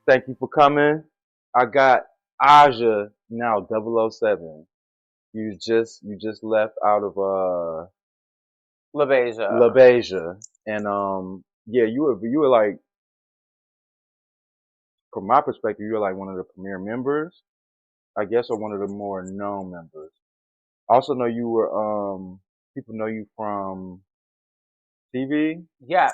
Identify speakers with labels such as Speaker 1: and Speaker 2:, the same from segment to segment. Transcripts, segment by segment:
Speaker 1: Thank you for coming. I got Aja now 007. You just left out of
Speaker 2: LaBeija.
Speaker 1: LaBeija. And yeah, you were like, from my perspective, you were like one of the premier members, I guess, or one of the more known members. I also know you were people know you from TV.
Speaker 2: Yes.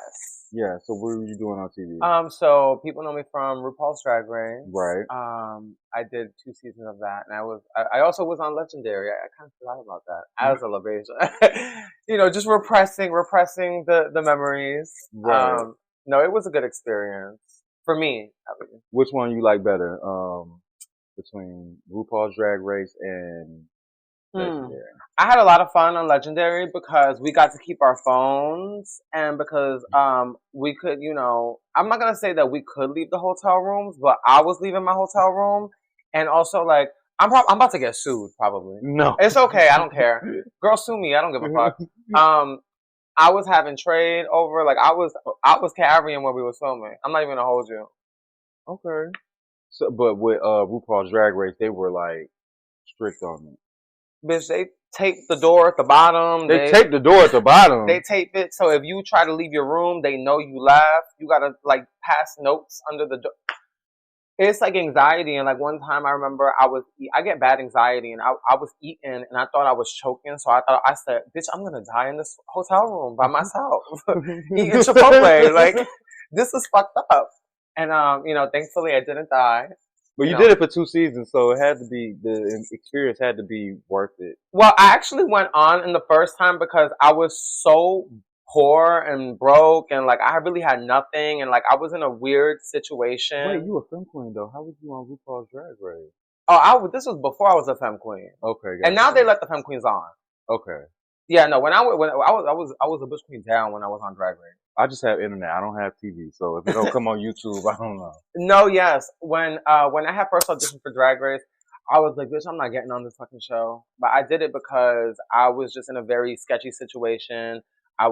Speaker 1: Yeah, so what were you doing on TV?
Speaker 2: So people know me from Rupaul's Drag Race.
Speaker 1: Right.
Speaker 2: I did 2 seasons of that, and I also was on Legendary. I kind of forgot about that as a LaBeija. Just repressing the memories.
Speaker 1: Right.
Speaker 2: No, it was a good experience for me, at least.
Speaker 1: Which one you like better? Between RuPaul's Drag Race and
Speaker 2: Hmm.
Speaker 1: Legendary.
Speaker 2: I had a lot of fun on Legendary because we got to keep our phones and because we could, I'm not gonna say that we could leave the hotel rooms, but I was leaving my hotel room and also like I'm about to get sued probably.
Speaker 1: No.
Speaker 2: It's okay, I don't care. Girl, sue me, I don't give a fuck. Um I was having trade over like I was carrying when we were filming. I'm not even gonna hold you.
Speaker 1: Okay. So, but with RuPaul's Drag Race, they were like strict on it.
Speaker 2: Bitch, they tape the door at the bottom.
Speaker 1: They taped the door at the bottom.
Speaker 2: They tape it so if you try to leave your room, they know you left. You gotta like pass notes under the door. It's like anxiety, and like one time I remember I get bad anxiety, and I was eating, and I thought I was choking, so I said, "Bitch, I'm gonna die in this hotel room by myself eating Chipotle." Like this is fucked up, and thankfully I didn't die.
Speaker 1: But
Speaker 2: You
Speaker 1: you
Speaker 2: know,
Speaker 1: did it for 2 seasons, so it had to be the experience had to be worth it.
Speaker 2: Well, I actually went on in the first time because I was so poor and broke and like I really had nothing and like I was in a weird
Speaker 1: Wait,
Speaker 2: situation.
Speaker 1: you a film queen though? How was you on RuPaul's Drag Race?
Speaker 2: Oh, this was before I was a femme queen.
Speaker 1: Okay,
Speaker 2: And now
Speaker 1: gotcha.
Speaker 2: they let the femme queens on.
Speaker 1: Okay.
Speaker 2: Yeah, no, when I was a bitch queen down when I was on Drag Race.
Speaker 1: I just have internet. I don't have TV, so if it don't come on YouTube, I don't know.
Speaker 2: No, yes. When I had first audition for Drag Race, I was like, bitch, I'm not getting on this fucking show. But I did it because I was just in a very sketchy situation. I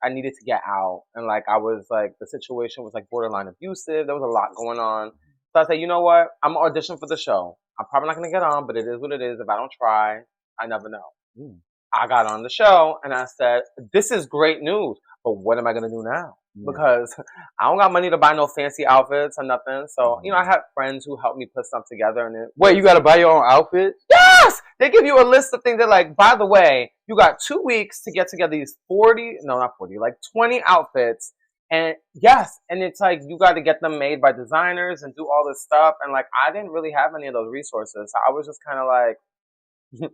Speaker 2: needed to get out. And like, I was like, the situation was like borderline abusive. There was a lot going on. So I said, you know what? I'm gonna audition for the show. I'm probably not gonna get on, but it is what it is. If I don't try, I never know.
Speaker 1: Mm,
Speaker 2: I got on the show and I said, this is great news, but what am I going to do now?
Speaker 1: yeah.
Speaker 2: Because I don't got money to buy no fancy outfits or nothing. So, I
Speaker 1: Mhm.
Speaker 2: had friends who helped me put stuff together and it
Speaker 1: Wait, you
Speaker 2: was,
Speaker 1: got to buy your own outfit?
Speaker 2: yes! They give you a list of things. They're like, by the way, you got 2 weeks to get together these 40, no, not 40, like 20 outfits. And yes, and it's like, you got to get them made by designers and do all this stuff. And like, I didn't really have any of those resources. So I was just kind of like,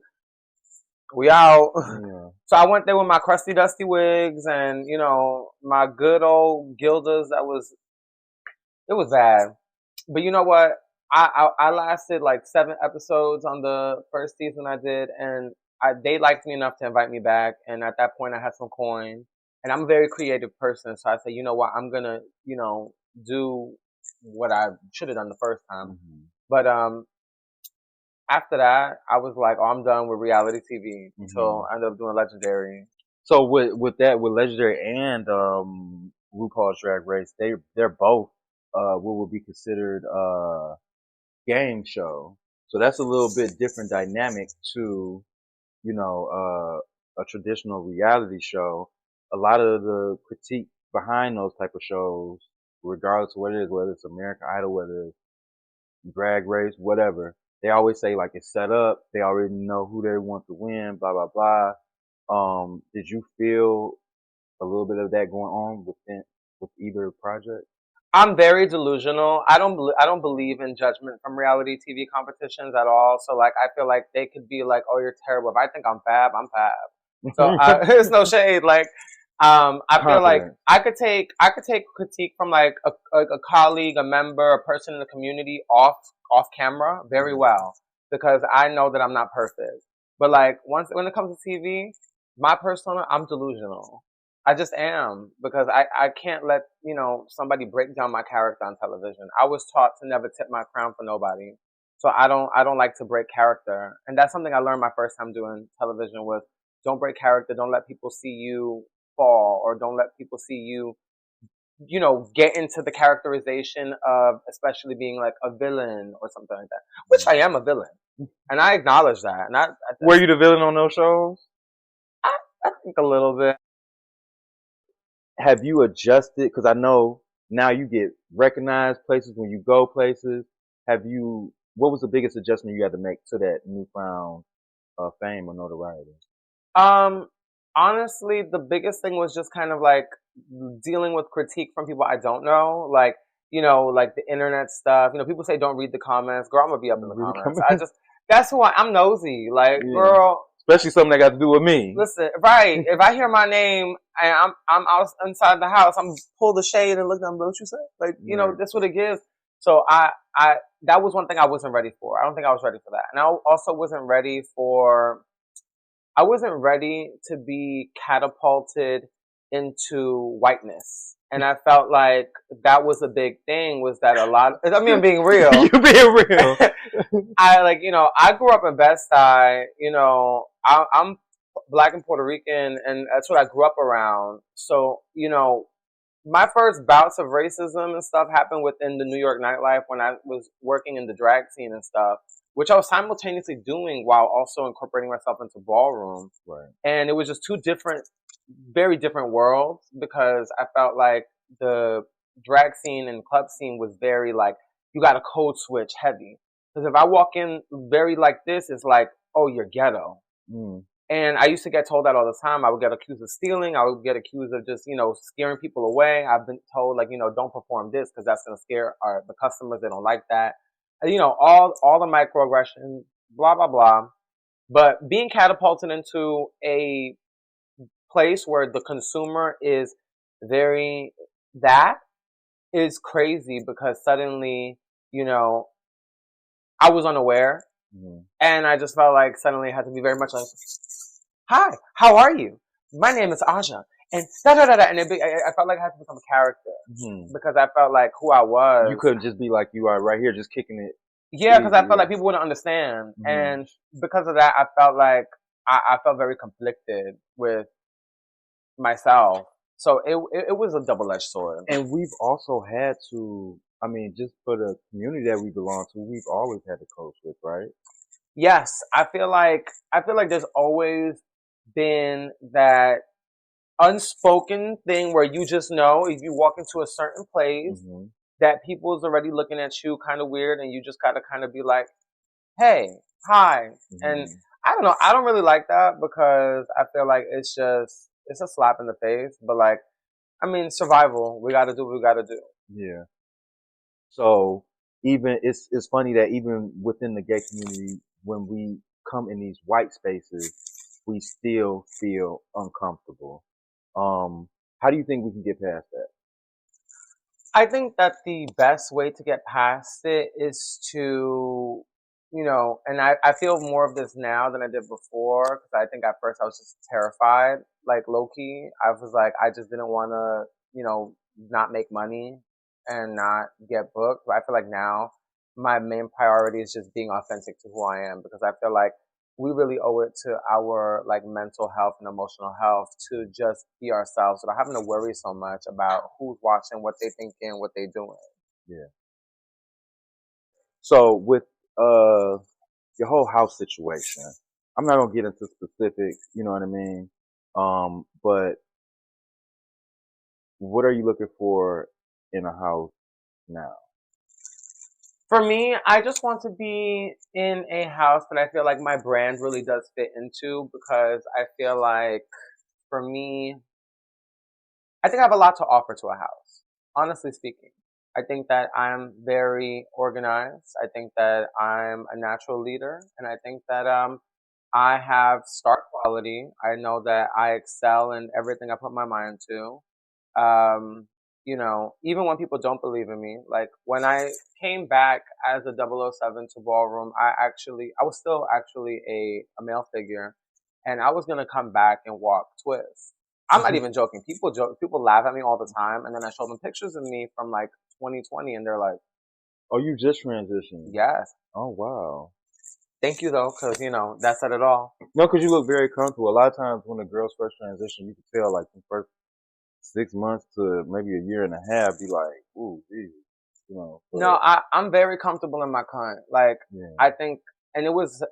Speaker 2: we out.
Speaker 1: Yeah.
Speaker 2: So I went there with my crusty dusty wigs and, my good old gildas it was bad. But you know what? I lasted like 7 episodes on the first season I did and they liked me enough to invite me back. And at that point I had some coin and I'm a very creative person. So I said, you know what? I'm going to, do what I should have done the first time.
Speaker 1: Hmm.
Speaker 2: But, after that, I was like, oh, I'm done with reality TV.
Speaker 1: Hmm.
Speaker 2: So I ended up doing Legendary.
Speaker 1: So with Legendary and RuPaul's Drag Race, they're both what would be considered game show. So that's a little bit different dynamic to a traditional reality show. A lot of the critique behind those type of shows, regardless of what it is, whether it's American Idol, whether it's Drag Race, whatever, they always say like it's set up. They already know who they want to win. Blah blah blah. Did you feel a little bit of that going on with either project?
Speaker 2: I'm very delusional. I don't believe in judgment from reality TV competitions at all. So like, I feel like they could be like, oh, you're terrible. If I think I'm fab, I'm fab. So there's no shade. Like, I feel like
Speaker 1: Confident.
Speaker 2: I could take critique from like a colleague, a member, a person in the community off camera very
Speaker 1: Mhm.
Speaker 2: well because I know that I'm not perfect. But like once when it comes to TV, my persona, I'm delusional. I just am because I can't let somebody break down my character on television. I was taught to never tip my crown for nobody. So I don't like to break character. And that's something I learned my first time doing television was don't break character, don't let people see you fall or don't let people see you get into the characterization of especially being like a villain or something like that, which I
Speaker 1: Mm.
Speaker 2: am a villain, and I acknowledge that, and
Speaker 1: Were you the villain on those shows?
Speaker 2: I, I think a little bit.
Speaker 1: Have you adjusted? Because I know now you get recognized places when you go places. Have you? What was the biggest adjustment you had to make to that newfound fame or notoriety?
Speaker 2: Um, Honestly, the biggest thing was just kind of like dealing with critique from people I don't know, like like the internet stuff. People say don't read the comments. Girl, I'm gonna be up in the
Speaker 1: Really
Speaker 2: comments.
Speaker 1: coming?
Speaker 2: That's who I'm nosy. Like,
Speaker 1: Yeah.
Speaker 2: girl,
Speaker 1: Especially something that got to do with me.
Speaker 2: listen, right? If I hear my name and I'm out inside the house, I'm pull the shade and look at them. Don't you say? Like,
Speaker 1: Right.
Speaker 2: that's what it gives. So I that was one thing I wasn't ready for. I don't think I was ready for that, and I also wasn't ready for. I wasn't ready to be catapulted into whiteness. And I felt like that was a big thing was that a lot, I mean, I'm being
Speaker 1: You
Speaker 2: real.
Speaker 1: being real.
Speaker 2: I grew up in Bed-Stuy, I'm black and Puerto Rican and that's what I grew up around. So, my first bouts of racism and stuff happened within the New York nightlife when I was working in the drag scene and stuff, which I was simultaneously doing while also incorporating myself into ballroom.
Speaker 1: Right.
Speaker 2: And it was just two different, very different worlds because I felt like the drag scene and club scene was very like, you got a code switch heavy. Because if I walk in very like this, it's like, oh, you're ghetto.
Speaker 1: Mm.
Speaker 2: And I used to get told that all the time. I would get accused of stealing. I would get accused of just, scaring people away. I've been told like, don't perform this because that's going to scare the customers. They don't like that. And, all the microaggressions, blah, blah, blah. But being catapulted into a place where the consumer is very, that is crazy because suddenly, you know, I was unaware
Speaker 1: Mm.
Speaker 2: and I just felt like suddenly I had to be very much like, hi, how are you? My name is Aja. And da da da da. And I felt like I had to become a character
Speaker 1: Mm.
Speaker 2: because I felt like who I
Speaker 1: You
Speaker 2: was.
Speaker 1: couldn't just be like you are right here, just kicking it
Speaker 2: Yeah, because I
Speaker 1: easy.
Speaker 2: felt
Speaker 1: Yeah.
Speaker 2: like people wouldn't understand.
Speaker 1: Mm.
Speaker 2: And because of that, I felt like I felt very conflicted with myself. So it was a double edged sword.
Speaker 1: And we've also had to, I mean, just for the community that we belong to, we've always had to coach with, right?
Speaker 2: Yes, I feel like there's always been that unspoken thing where you just know if you walk into a certain place
Speaker 1: Mm-hmm.
Speaker 2: that people's already looking at you kind of weird and you just gotta kind of be like, hey, hi. And
Speaker 1: Mm-hmm.
Speaker 2: I don't know, I don't really like that because I feel like it's a slap in the face. But like, I mean, survival. We gotta do what we gotta do.
Speaker 1: Yeah. So even it's funny that even within the gay community, when we come in these white spaces, we still feel uncomfortable. How do you think we can get past that?
Speaker 2: I think that the best way to get past it is to, and I feel more of this now than I did before because I think at first I was just terrified, like low key. I was like, I just didn't want to, not make money and not get booked. But I feel like now my main priority is just being authentic to who I am because I feel like we really owe it to our like mental health and emotional health to just be ourselves without having to worry so much about who's watching, what they thinking, what they doing.
Speaker 1: Yeah. So with uh your whole house situation, I'm not gonna get into specifics, you know what I mean? But what are you looking for in a house now?
Speaker 2: For me, I just want to be in a house that I feel like my brand really does fit into because I feel like for me, I think I have a lot to offer to a house, honestly speaking. I think that I'm very organized. I think that I'm a natural leader. And I think that I have star quality. I know that I excel in everything I put my mind to. Even when people don't believe in me, like when I came back as a 007 to Ballroom, I was still actually a male figure and I was going to come back and walk twist. I'm not even joking. People laugh at me all the time. And then I show them pictures of me from like 2020 and they're like,
Speaker 1: Oh, you just transitioned.
Speaker 2: yes,
Speaker 1: Oh, wow.
Speaker 2: thank you though. Cause that said it all.
Speaker 1: No, because you look very comfortable. A lot of times when a girls first transition, you can tell like the first 6 months to maybe a year and a half, be like, ooh, geez, you know.
Speaker 2: No,
Speaker 1: But
Speaker 2: I'm very comfortable in my cunt. Like,
Speaker 1: yeah,
Speaker 2: I think, and it was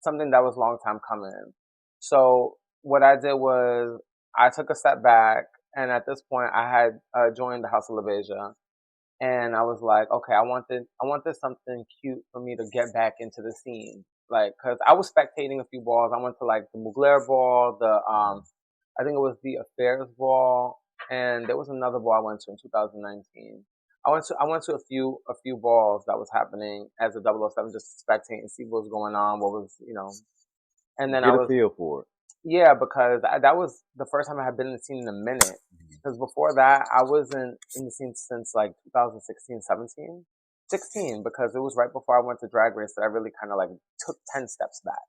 Speaker 2: something that was a long time coming. So what I did was I took a step back, and at this point, I had joined the House of LaBeija, and I was like, okay, I wanted something cute for me to get back into the scene, like, cause I was spectating a few balls. I went to like the Mugler ball, I think it was the Affairs ball, and there was another ball I went to in 2019. I went to a few balls that was happening as a 007, just to spectate and see what was going on, what was, and then I
Speaker 1: get a
Speaker 2: was,
Speaker 1: feel for it.
Speaker 2: yeah, because that was the first time I had been in the scene in a minute. Because before that, I wasn't in the scene since like 2016, 17, 16, because it was right before I went to Drag Race that I really kind of like took 10 steps back.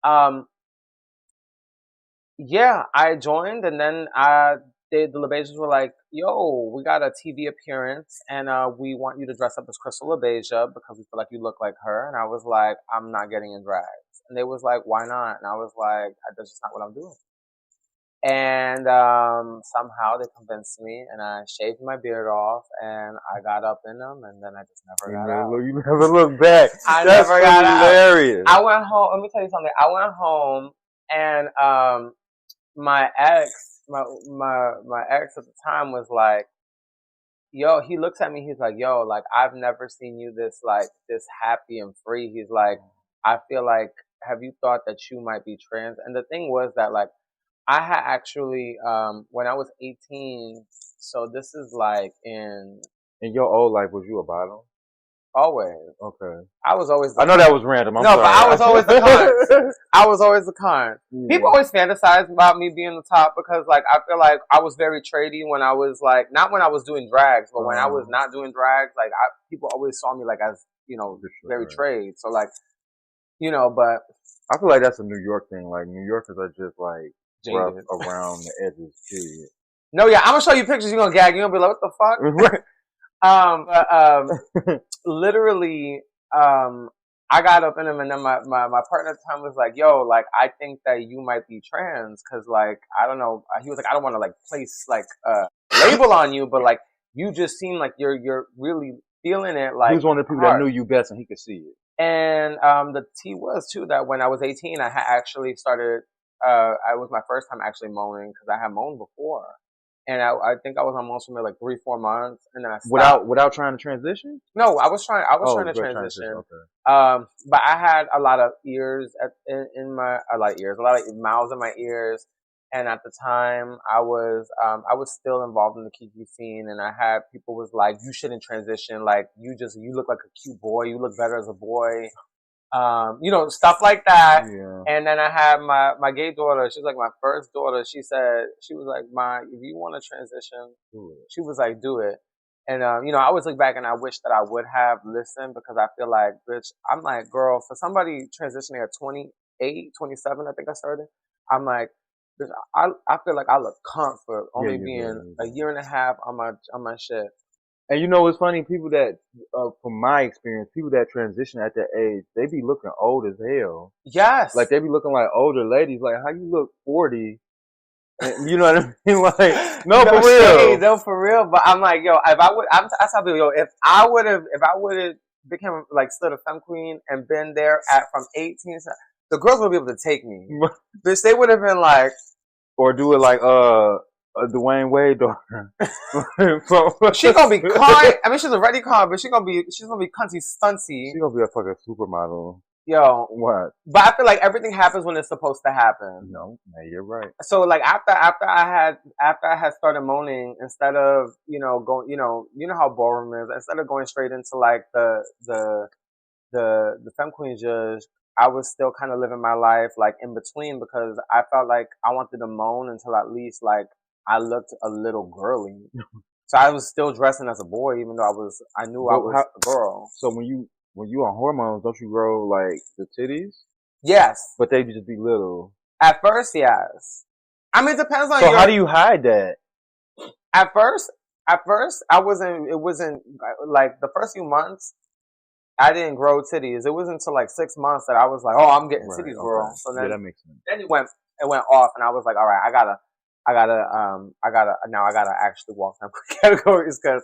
Speaker 2: Um, yeah, I joined, and then the LaBeijas were like, "Yo, we got a TV appearance, and we want you to dress up as Crystal LaBeija because we feel like you look like her." And I was like, "I'm not getting in drag." And they was like, "Why not?" And I was like, "That's just not what I'm doing." And somehow they convinced me, and I shaved my beard off, and I got up in them, and then I just never got out.
Speaker 1: You never look back.
Speaker 2: I
Speaker 1: That's
Speaker 2: never got out.
Speaker 1: hilarious.
Speaker 2: I went home. Let me tell you something. I went home, and my ex, my ex at the time was like, "Yo," he looks at me. He's like, "Yo, like I've never seen you this happy and free." He's like, "I feel like, have you thought that you might be trans?" And the thing was that like I had actually when I was 18. So this is like in
Speaker 1: In your old life, was you a bottom?
Speaker 2: always.
Speaker 1: Okay.
Speaker 2: I was always the
Speaker 1: I know that was random. I'm
Speaker 2: no,
Speaker 1: sorry.
Speaker 2: but I was always the con. I was always the con. People
Speaker 1: Yeah.
Speaker 2: always fantasize about me being the top because, like, I feel like I was very tradey when I was like, not when I was doing drags, but when I was not doing drags. Like, people always saw me like as very
Speaker 1: Right.
Speaker 2: trade. So like, but
Speaker 1: I feel like that's a New York thing. Like New Yorkers are just like rough
Speaker 2: jaded.
Speaker 1: around the edges. Period.
Speaker 2: No, yeah, I'm gonna show you pictures. You're gonna gag. You're gonna be like, what the fuck? Literally, I got up in him, and then my partner at the time was like, "Yo, like I think that you might be trans, cause like I don't know." He was like, "I don't want to like place like a label on you, but like you just seem like you're really feeling it." Like
Speaker 1: He was one of the people that knew you best, and he could see it.
Speaker 2: And the tea was too that when I was 18, I had actually started. I was my first time actually mowing because I had mown before, and I think I was on mows for maybe like 3-4 months, and then I stopped.
Speaker 1: Without trying to transition?
Speaker 2: No, I was trying. I was
Speaker 1: Oh,
Speaker 2: trying to
Speaker 1: good transition.
Speaker 2: transition.
Speaker 1: Okay.
Speaker 2: But I had a lot of ears in my a lot of ears, a lot of mouths in my ears. And at the time, I was still involved in the Kiki scene, and I had people was like, "You shouldn't transition. Like, you look like a cute boy. You look better as a boy." Stuff like that.
Speaker 1: Yeah.
Speaker 2: And then I had my gay daughter. She was like my first daughter. She said, she was like, if you want to transition, she was like, do it. And, I always look back and I wish that I would have listened because I feel like, bitch, I'm like, girl, for somebody transitioning at 28, 27, I think I started, I'm like, bitch, I feel like I look comfort only being a year and a half on my shit.
Speaker 1: And you know what's funny? People that, from my experience, people that transition at that age, they be looking old as hell.
Speaker 2: Yes.
Speaker 1: Like they be looking like older ladies. Like how you look 40? And, you know what I mean? Like no, for real.
Speaker 2: No, for real. But I'm like, yo, if I would, I tell people, yo, if I would have become like stood a femme queen and been there from 18, the girls would be able to take me. Bitch, they would have been like,
Speaker 1: or do it like Dwayne Wade daughter.
Speaker 2: She gonna be con. I mean, she's already con, but she's gonna be cunty stunty.
Speaker 1: She gonna be a fucking supermodel.
Speaker 2: Yo,
Speaker 1: what?
Speaker 2: But I feel like everything happens when it's supposed to happen.
Speaker 1: No, you're right.
Speaker 2: So like after I had started moaning, instead of going, how ballroom is, instead of going straight into like the femme queen judge, I was still kind of living my life like in between because I felt like I wanted to moan until at least like I looked a little girly. So I was still dressing as a boy, even though I knew I was a girl.
Speaker 1: So when you on hormones, don't you grow like the titties?
Speaker 2: Yes.
Speaker 1: But they just be little.
Speaker 2: At first, yes. I mean, it depends on
Speaker 1: So how do you hide that?
Speaker 2: At first, it wasn't like the first few months, I didn't grow titties. It wasn't until like 6 months that I was like, oh, I'm getting titties, girl. So then,
Speaker 1: that makes sense.
Speaker 2: Then it went off and I was like, all right, I gotta now I gotta actually walk down categories because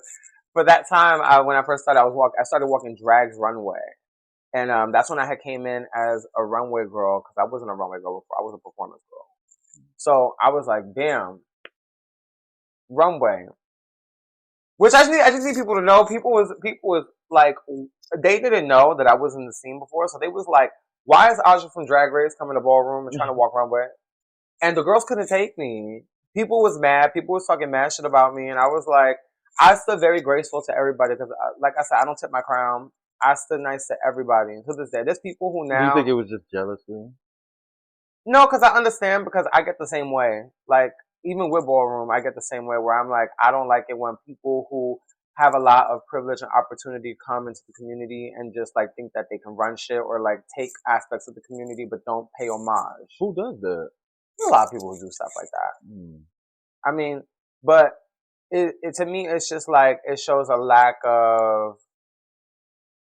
Speaker 2: for that time, when I first started, I started walking Drags Runway. And that's when I had came in as a runway girl because I wasn't a runway girl before. I was a performance girl. So I was like, damn, runway. Which I just need people to know. People was like, they didn't know that I was in the scene before. So they was like, why is Aja from Drag Race coming to Ballroom and trying to walk runway? And the girls couldn't take me. People was mad. People was talking mad shit about me. And I was like, I stood very graceful to everybody because, like I said, I don't tip my crown. I stood nice to everybody. And to this day, there's people who
Speaker 1: Do you
Speaker 2: now
Speaker 1: think it was just jealousy?
Speaker 2: no, because I understand because I get the same way. Like, even with Ballroom, I get the same way where I'm like, I don't like it when people who have a lot of privilege and opportunity come into the community and just like think that they can run shit or like take aspects of the community but don't pay homage.
Speaker 1: Who does that?
Speaker 2: There's a lot of people who do stuff like that.
Speaker 1: Mm.
Speaker 2: I mean, but it to me, it's just like, it shows a lack of,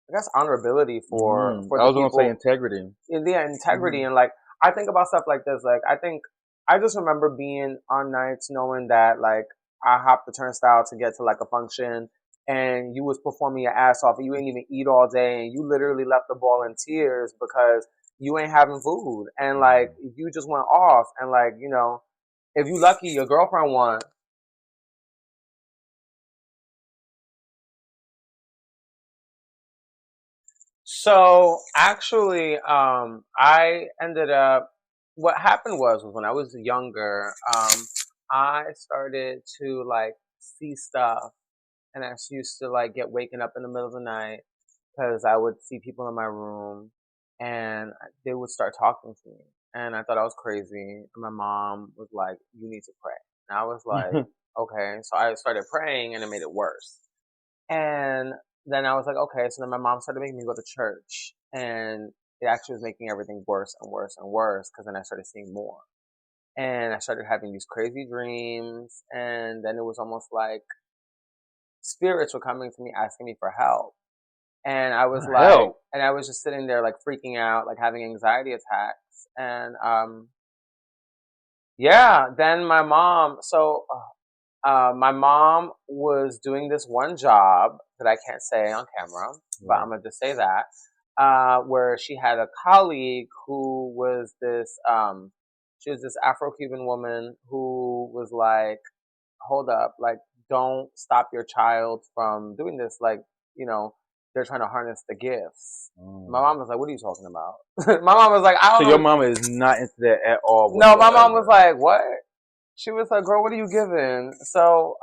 Speaker 2: I guess, honorability for
Speaker 1: I
Speaker 2: the
Speaker 1: was gonna say
Speaker 2: people.
Speaker 1: integrity.
Speaker 2: Yeah, integrity.
Speaker 1: Mm.
Speaker 2: And like, I think about stuff like this. Like, I just remember being on nights knowing that like I hopped the turnstile to get to like a function and you was performing your ass off and you ain't even eat all day and you literally left the ball in tears because you ain't having food and like you just went off and like, if you lucky your girlfriend won. So actually, I ended up. What happened was when I was younger, I started to like see stuff, and I used to like get waken up in the middle of the night because I would see people in my room, and they would start talking to me, and I thought I was crazy. And my mom was like, "You need to pray," and I was like, "Okay." So I started praying, and it made it worse. And then I was like, okay. So then my mom started making me go to church, and it actually was making everything worse and worse and worse because then I started seeing more. And I started having these crazy dreams, and then it was almost like spirits were coming to me asking me for help. And I was like,
Speaker 1: Help.
Speaker 2: and I was just sitting there like freaking out, like having anxiety attacks. And yeah, then my mom was doing this one job that I can't say on camera, but
Speaker 1: Right.
Speaker 2: I'm gonna just say that, where she had a colleague who was she was this Afro-Cuban woman who was like, hold up, like, don't stop your child from doing this. Like, you know, they're trying to harness the gifts. My
Speaker 1: Mm.
Speaker 2: mom was like, what are you talking about? My mom was like, I
Speaker 1: So
Speaker 2: don't
Speaker 1: your
Speaker 2: know.
Speaker 1: mama is not into that at all
Speaker 2: No, my mom was
Speaker 1: whatsoever.
Speaker 2: like, what? She was like, girl, what are you giving? So,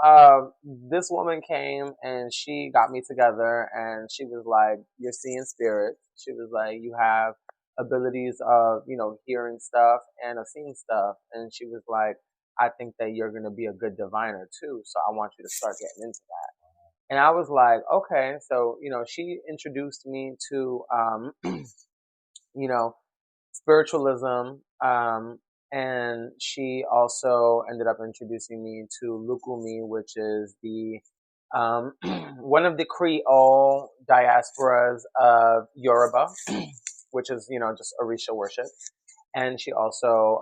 Speaker 2: this woman came and she got me together and she was like, you're seeing spirits. She was like, you have abilities of, hearing stuff and of seeing stuff. And she was like, I think that you're going to be a good diviner too. So I want you to start getting into that. And I was like, okay. So, she introduced me to, you know, spiritualism, and she also ended up introducing me to Lukumi, which is the one of the Creole diasporas of Yoruba, which is just Orisha worship. And she also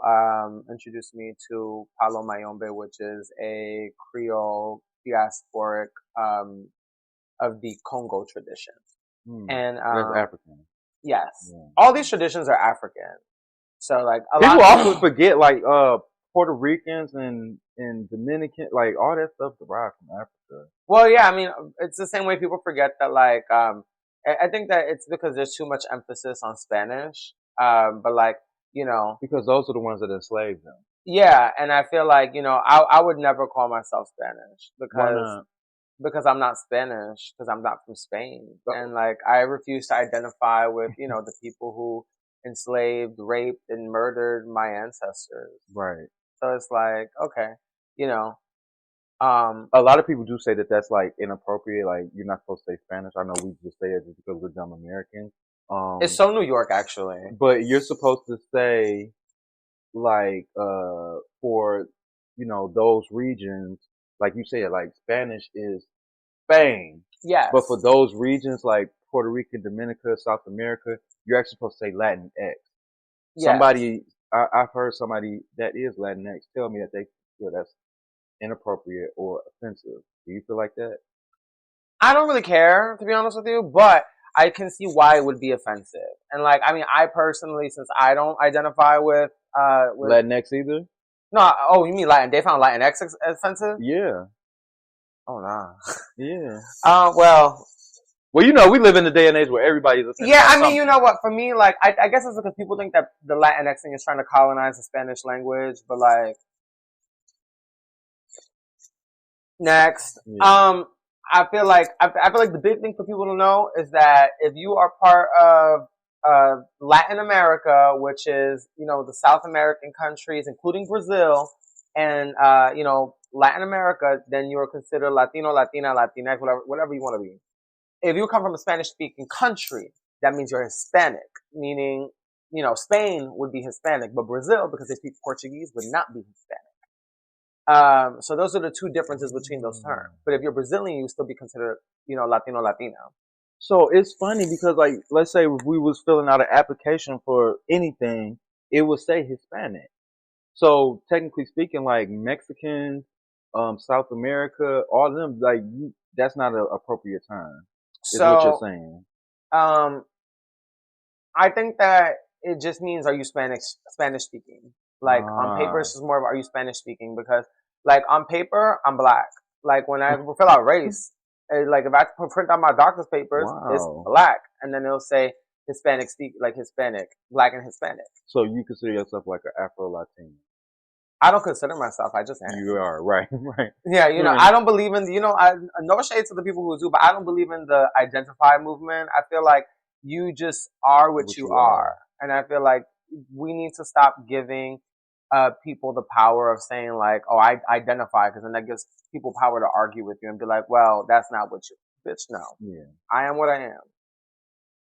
Speaker 2: introduced me to Palo Mayombe, which is a Creole diasporic of the Congo tradition.
Speaker 1: Mm.
Speaker 2: And
Speaker 1: That's African.
Speaker 2: yes,
Speaker 1: Yeah.
Speaker 2: all these traditions are African. So like a
Speaker 1: People
Speaker 2: lot.
Speaker 1: also forget like Puerto Ricans and Dominican, like all that stuff derived from Africa.
Speaker 2: Well, yeah, I mean, it's the same way people forget that. Like, I think that it's because there's too much emphasis on Spanish. But like,
Speaker 1: Because those are the ones that enslaved them.
Speaker 2: yeah, and I feel like I would never call myself Spanish
Speaker 1: Why
Speaker 2: because
Speaker 1: not?
Speaker 2: I'm not Spanish because I'm not from Spain, and like I refuse to identify with the people who enslaved, raped, and murdered my ancestors.
Speaker 1: Right.
Speaker 2: So it's like, okay, you know, um,
Speaker 1: A lot of people do say that that's like inappropriate. Like you're not supposed to say Spanish. I know we just say it just because we're dumb Americans.
Speaker 2: it's so New York actually.
Speaker 1: But you're supposed to say like for those regions, like you said, like Spanish is Spain.
Speaker 2: Yes.
Speaker 1: But for those regions like Puerto Rico, Dominica, South America, you're actually supposed to say Latinx.
Speaker 2: Yes.
Speaker 1: I've heard somebody that is Latinx tell me that they feel that's inappropriate or offensive. Do you feel like that?
Speaker 2: I don't really care, to be honest with you, but I can see why it would be offensive. And like, I mean, I personally, since I don't identify with
Speaker 1: Latinx either?
Speaker 2: no, oh, you mean Latin? They found Latinx offensive?
Speaker 1: Yeah,
Speaker 2: Oh nah.
Speaker 1: yeah.
Speaker 2: Well,
Speaker 1: Well, you know, we live in a day and age where everybody's offended
Speaker 2: yeah.
Speaker 1: by
Speaker 2: I mean, you
Speaker 1: something.
Speaker 2: know what? For me, like, I guess it's because people think that the Latinx thing is trying to colonize the Spanish language, but like, next,
Speaker 1: Yeah.
Speaker 2: I feel like the big thing for people to know is that if you are part of Latin America, which is the South American countries, including Brazil, and Latin America, then you are considered Latino, Latina, Latinx, whatever you want to be. If you come from a Spanish-speaking country, that means you're Hispanic, meaning Spain would be Hispanic, but Brazil, because they speak Portuguese, would not be Hispanic. So those are the two differences between those terms. But if you're Brazilian, you still be considered, Latino, Latina.
Speaker 1: So it's funny because, like, let's say if we was filling out an application for anything, it would say Hispanic. So technically speaking, like Mexicans, South America, all of them, like that's not an appropriate term, is what you're
Speaker 2: So,
Speaker 1: saying.
Speaker 2: um, I think that it just means are you Spanish speaking? Like on paper,
Speaker 1: Ah,
Speaker 2: it's just more of are you Spanish speaking? Because like on paper, I'm black. Like when I fill out race, like if I print out my doctor's papers, it's
Speaker 1: wow.
Speaker 2: black, and then it'll say Hispanic speak, like Hispanic, black and Hispanic.
Speaker 1: So you consider yourself like an Afro Latino?
Speaker 2: I don't consider myself. I just am.
Speaker 1: You are right, right.
Speaker 2: Yeah,
Speaker 1: Right.
Speaker 2: I don't believe in, no shade to the people who do, but I don't believe in the identify movement. I feel like you just are what
Speaker 1: What
Speaker 2: you
Speaker 1: you are.
Speaker 2: are. And I feel like we need to stop giving people the power of saying like, oh, I identify, because then that gives people power to argue with you and be like, well, that's not what you, bitch, no.
Speaker 1: Yeah.
Speaker 2: I am what I am.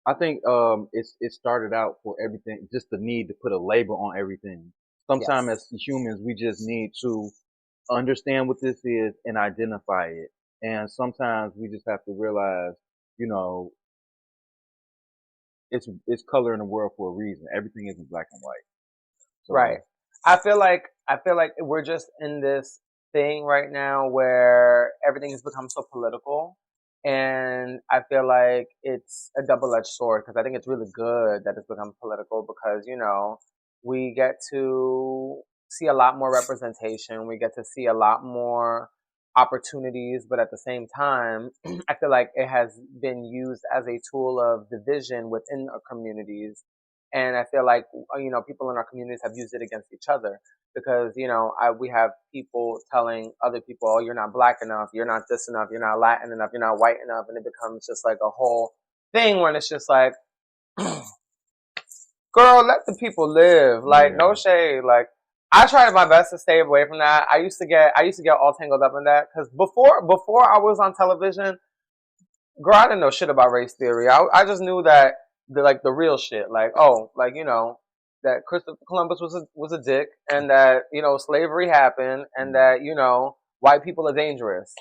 Speaker 1: I think it started out for everything, just the need to put a label on everything. Sometimes
Speaker 2: Yes.
Speaker 1: as humans, we just need to understand what this is and identify it. And sometimes we just have to realize, you know, it's color in the world for a reason. Everything isn't black and white.
Speaker 2: Right.
Speaker 1: So
Speaker 2: I feel like we're just in this thing right now where everything has become so political, and I feel like it's a double-edged sword, because I think it's really good that it's become political, because we get to see a lot more representation, we get to see a lot more opportunities, but at the same time, I feel like it has been used as a tool of division within our communities. And I feel like people in our communities have used it against each other, because we have people telling other people, oh, you're not black enough, you're not this enough, you're not Latin enough, you're not white enough, and it becomes just like a whole thing when it's just like, girl, let the people live. Like, no
Speaker 1: yeah,
Speaker 2: shade. Like, I tried my best to stay away from that. I used to get all tangled up in that, because before I was on television, girl, I didn't know shit about race theory. I just knew that the real shit. Like, oh, like that Christopher Columbus was a dick, and that slavery happened, and
Speaker 1: mm,
Speaker 2: that white people are dangerous.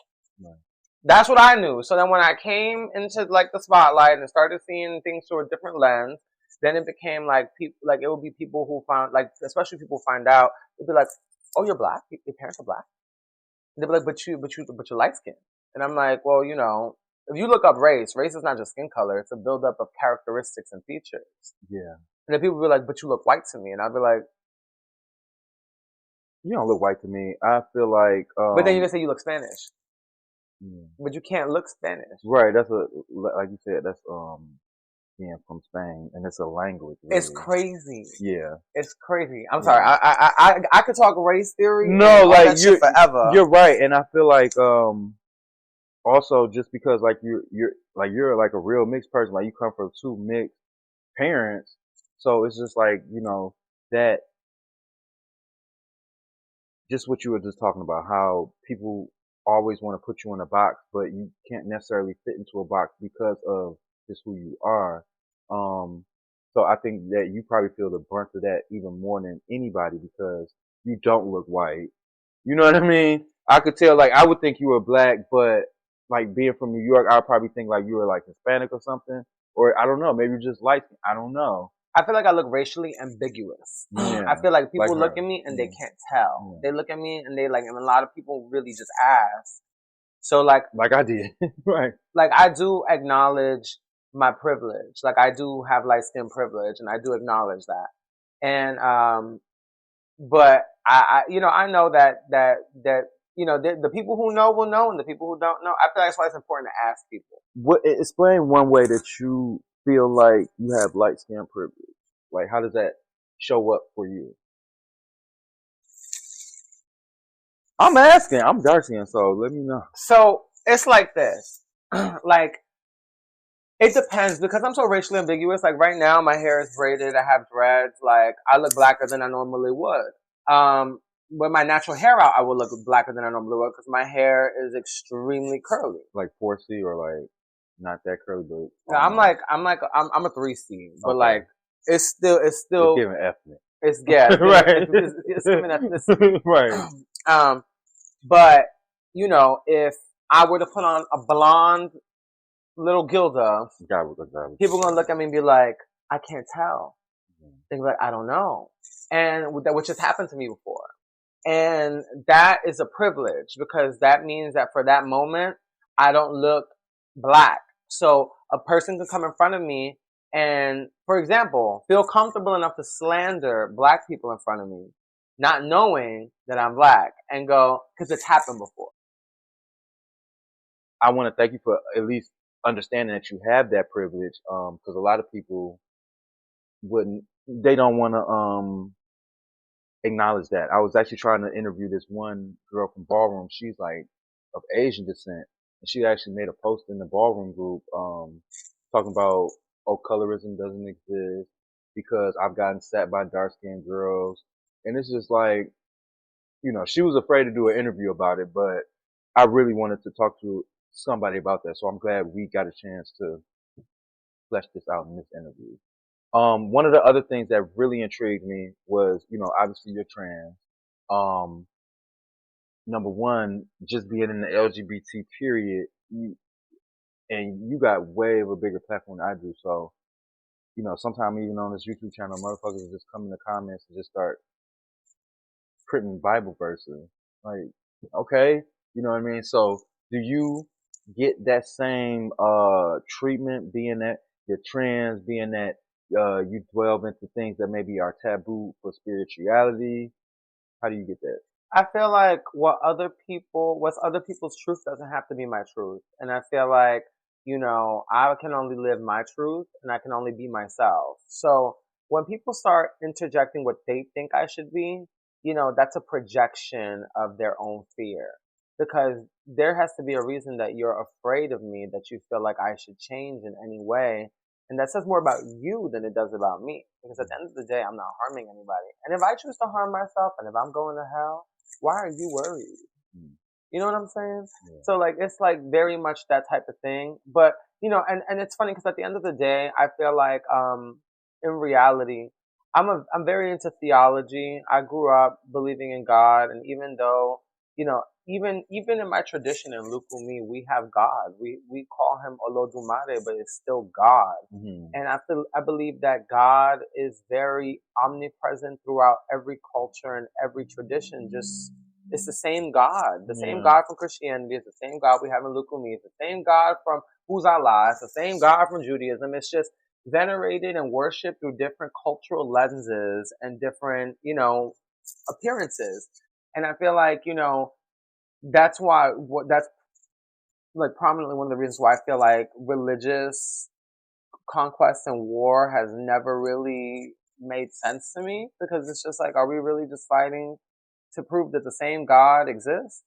Speaker 1: right.
Speaker 2: That's what I knew. So then when I came into like the spotlight and started seeing things through a different lens, then it became like people, like it would be people who found, like, especially people find out, they'd be like, "Oh, you're black. Your parents are black." They'd be like, "But you're light skinned." And I'm like, "Well, if you look up race is not just skin color. It's a buildup of characteristics and features."
Speaker 1: Yeah,
Speaker 2: And then people be like, "But you look white to me," and I'd be like,
Speaker 1: you don't look white to me. I feel like
Speaker 2: "But then you just say you look Spanish,
Speaker 1: yeah.
Speaker 2: but you can't look Spanish."
Speaker 1: Right. That's like you said. That's being from Spain, and it's a language,
Speaker 2: It's
Speaker 1: really.
Speaker 2: crazy.
Speaker 1: Yeah,
Speaker 2: It's crazy. I'm sorry.
Speaker 1: yeah.
Speaker 2: I could talk race theory and
Speaker 1: No,
Speaker 2: all
Speaker 1: like
Speaker 2: that shit forever.
Speaker 1: you're right, and I feel like also just because like you're like a real mixed person, like you come from two mixed parents, so it's just like that just what you were just talking about, how people always want to put you in a box, but you can't necessarily fit into a box because of just who you are. Um, so I think that you probably feel the brunt of that even more than anybody because you don't look white. You know what I mean? I could tell, like, I would think you were black, but like being from New York, I would probably think like you were like Hispanic or something. Or I don't know, maybe you're just light. I don't know.
Speaker 2: I feel like I look racially ambiguous. I
Speaker 1: Yeah,
Speaker 2: feel like
Speaker 1: like
Speaker 2: people look
Speaker 1: her.
Speaker 2: at me and they
Speaker 1: Yeah,
Speaker 2: can't tell.
Speaker 1: yeah.
Speaker 2: They look at me and they like, and a lot of people really just ask. So like,
Speaker 1: Like I did. Right.
Speaker 2: I do acknowledge my privilege. Like I do have light skin privilege, and I do acknowledge that. And but I know that the people who know will know, and the people who don't know, I feel like that's why it's important to ask people.
Speaker 1: Explain one way that you feel like you have light skin privilege. Like, how does that show up for you? I'm asking. I'm dark skin, so let me know.
Speaker 2: So it's like this, like it depends because I'm so racially ambiguous. Like right now, my hair is braided. I have dreads. Like I look blacker than I normally would. With my natural hair out, I would look blacker than I normally would because my hair is extremely curly.
Speaker 1: Like 4C or like not that curly, but
Speaker 2: No, I'm a 3C, but
Speaker 1: okay.
Speaker 2: like it's still
Speaker 1: It's giving ethnic.
Speaker 2: it's yeah,
Speaker 1: Right.
Speaker 2: it's giving ethnicity.
Speaker 1: Right.
Speaker 2: But if I were to put on a blonde little Gilda, people are gonna look at me and be like, I can't tell. They're like, I don't know. And which has happened to me before. And that is a privilege because that means that for that moment, I don't look black. So a person can come in front of me and, for example, feel comfortable enough to slander black people in front of me, not knowing that I'm black, and go, because it's happened before.
Speaker 1: I want to thank you for at least understanding that you have that privilege, because a lot of people they don't want to acknowledge that. I was actually trying to interview this one girl from Ballroom. She's like of Asian descent, and she actually made a post in the Ballroom group, talking about, oh, colorism doesn't exist because I've gotten sat by dark skinned girls, and it's just like, she was afraid to do an interview about it, but I really wanted to talk to somebody about that, so I'm glad we got a chance to flesh this out in this interview. One of the other things that really intrigued me was, obviously you're trans. Number one, just being in the LGBT period, and you got way of a bigger platform than I do. So, sometime even on this YouTube channel, motherfuckers just come in the comments and just start printing Bible verses. Like, okay, you know what I mean? So, do you get that same treatment, being that you're trans, being that you delve into things that maybe are taboo for spirituality? How do you get that?
Speaker 2: I feel like what's other people's truth doesn't have to be my truth. And I feel like, I can only live my truth and I can only be myself. So when people start interjecting what they think I should be, that's a projection of their own fear. Because there has to be a reason that you're afraid of me, that you feel like I should change in any way. And that says more about you than it does about me. Because at the end of the day, I'm not harming anybody. And if I choose to harm myself and if I'm going to hell, why are you worried? You know what I'm saying?
Speaker 1: Yeah.
Speaker 2: So like, it's like very much that type of thing. But, and it's funny because at the end of the day, I feel like, in reality, I'm very into theology. I grew up believing in God. And even though, even in my tradition in Lukumi, we have God. We call him Olodumare, but it's still God.
Speaker 1: Mm-hmm.
Speaker 2: And I believe that God is very omnipresent throughout every culture and every tradition. It's the same God. The same God from Christianity is the same God we have in Lukumi. It's the same God from Uzala. It's the same God from Judaism. It's just venerated and worshipped through different cultural lenses and different, appearances. And I feel like, that's like prominently one of the reasons why I feel like religious conquest and war has never really made sense to me, because it's just like, are we really just fighting to prove that the same God exists?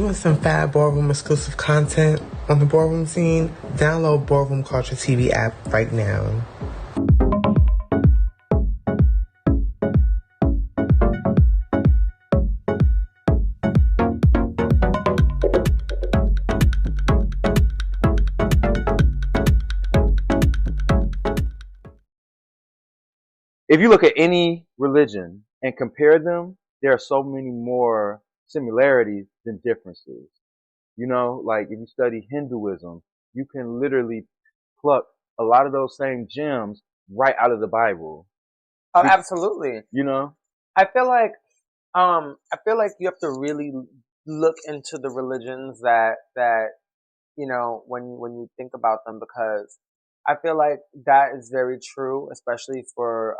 Speaker 3: You want some fab Ballroom exclusive content on the Ballroom scene? Download Ballroom Culture TV app right now.
Speaker 1: If you look at any religion and compare them, there are so many more similarities than differences. You know, like if you study Hinduism, you can literally pluck a lot of those same gems right out of the Bible.
Speaker 2: Oh, absolutely.
Speaker 1: You know?
Speaker 2: I feel like you have to really look into the religions that when you think about them, because I feel like that is very true, especially for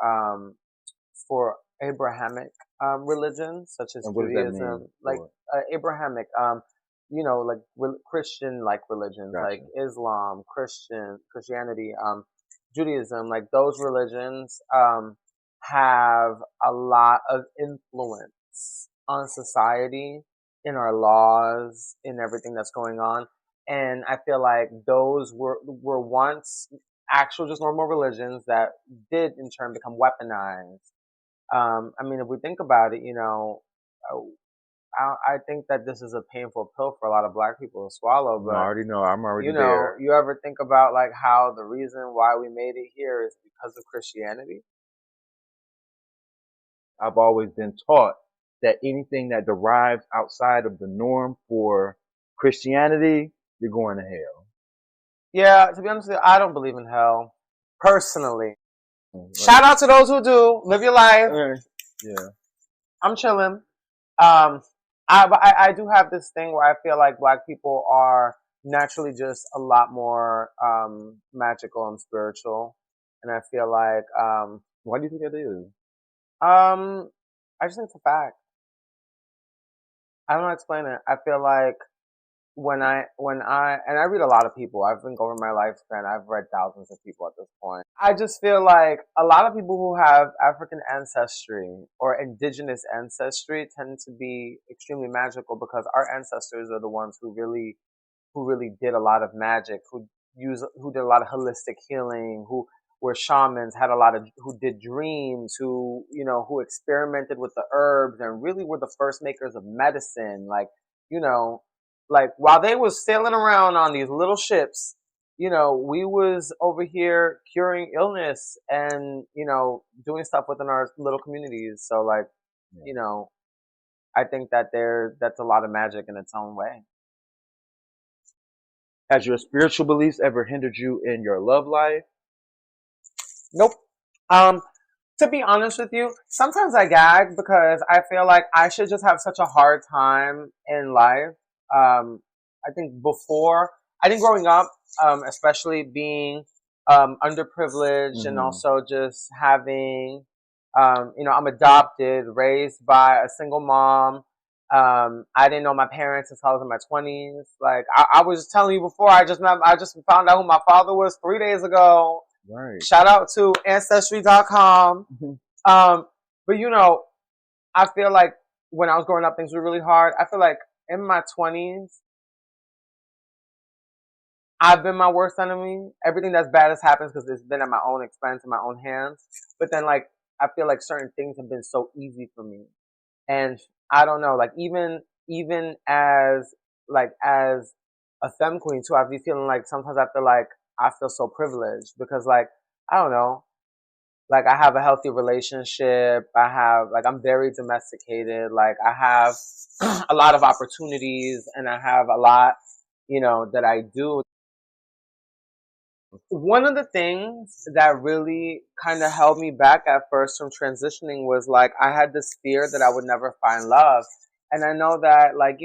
Speaker 2: Abrahamic religions such as
Speaker 1: And what does that mean
Speaker 2: Judaism, like
Speaker 1: for?
Speaker 2: Abrahamic, like Christian like religions like
Speaker 1: Gotcha.
Speaker 2: Islam, Christianity, Judaism, like those religions have a lot of influence on society, in our laws, in everything that's going on. And I feel like those were once actual just normal religions that did in turn become weaponized. I mean, if we think about it, uh, I think that this is a painful pill for a lot of black people to swallow.
Speaker 1: I
Speaker 2: But
Speaker 1: already know. I'm already there.
Speaker 2: you ever think about like how the reason why we made it here is because of Christianity?
Speaker 1: I've always been taught that anything that derives outside of the norm for Christianity, you're going to hell.
Speaker 2: Yeah, to be honest with you, I don't believe in hell personally.
Speaker 1: Right.
Speaker 2: Shout out to those who do. Live your life.
Speaker 1: Yeah.
Speaker 2: I'm chilling. Um, I do have this thing where I feel like black people are naturally just a lot more magical and spiritual, and I feel like
Speaker 1: Why do you think that is?
Speaker 2: I just think it's a fact. I don't know how to explain it. I feel like and I read a lot of people. I've been going my lifespan. I've read thousands of people at this point. I just feel like a lot of people who have African ancestry or indigenous ancestry tend to be extremely magical, because our ancestors are the ones who really did a lot of magic, who did a lot of holistic healing, who were shamans, had a lot of who did dreams, who experimented with the herbs and really were the first makers of medicine. Like, you know, like while they was sailing around on these little ships, we was over here curing illness and, doing stuff within our little communities. So like,
Speaker 1: Yeah.
Speaker 2: I think that that's a lot of magic in its own way.
Speaker 1: Has your spiritual beliefs ever hindered you in your love life?
Speaker 2: Nope. To be honest with you, sometimes I gag because I feel like I should just have such a hard time in life. I think growing up, especially being underprivileged, and
Speaker 1: Mm-hmm.
Speaker 2: also just having, I'm adopted, raised by a single mom. I didn't know my parents until I was in my 20s. Like I was just telling you before, I just found out who my father was 3 days ago.
Speaker 1: Right.
Speaker 2: Shout out to Ancestry.com. But I feel like when I was growing up, things were really hard. I feel like in my 20s, I've been my worst enemy. Everything that's bad has happened because it's been at my own expense, in my own hands. But then, like, I feel like certain things have been so easy for me. And I don't know, like, even as a femme queen too, I be feeling like sometimes I feel like I feel so privileged because, like, I don't know, like I have a healthy relationship. I'm very domesticated. Like I have a lot of opportunities, and I have a lot, that I do. One of the things that really kind of held me back at first from transitioning was like I had this fear that I would never find love. And I know that, like,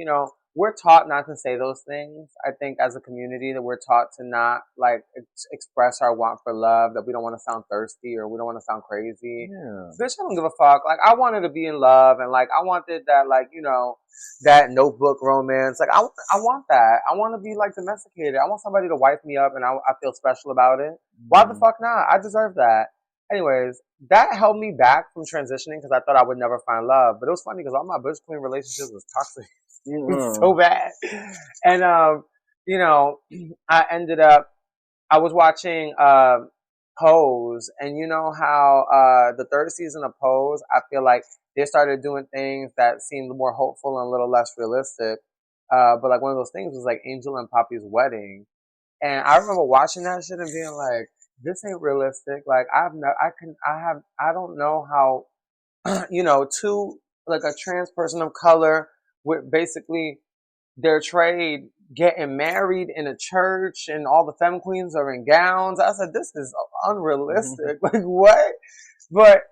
Speaker 2: we're taught not to say those things. I think as a community that we're taught to not like express our want for love, that we don't want to sound thirsty or we don't want to sound crazy.
Speaker 1: Yeah.
Speaker 2: Bitch, I don't give a fuck. Like I wanted to be in love, and like I wanted that, like, that notebook romance. Like I want that. I want to be like domesticated. I want somebody to wipe me up and I feel special about it. Why the
Speaker 1: Mm-hmm.
Speaker 2: fuck not? I deserve that. Anyways, that held me back from transitioning because I thought I would never find love. But it was funny because all my Bush Queen relationships was toxic. so bad. And you know, I was watching Pose, and you know how the third season of Pose, I feel like they started doing things that seemed more hopeful and a little less realistic. But like one of those things was like Angel and Poppy's wedding, and I remember watching that shit and being like, "This ain't realistic." Like I don't know how you know, two, like a trans person of color with basically their trade getting married in a church and all the femme queens are in gowns. I said, this is unrealistic. Like, what? But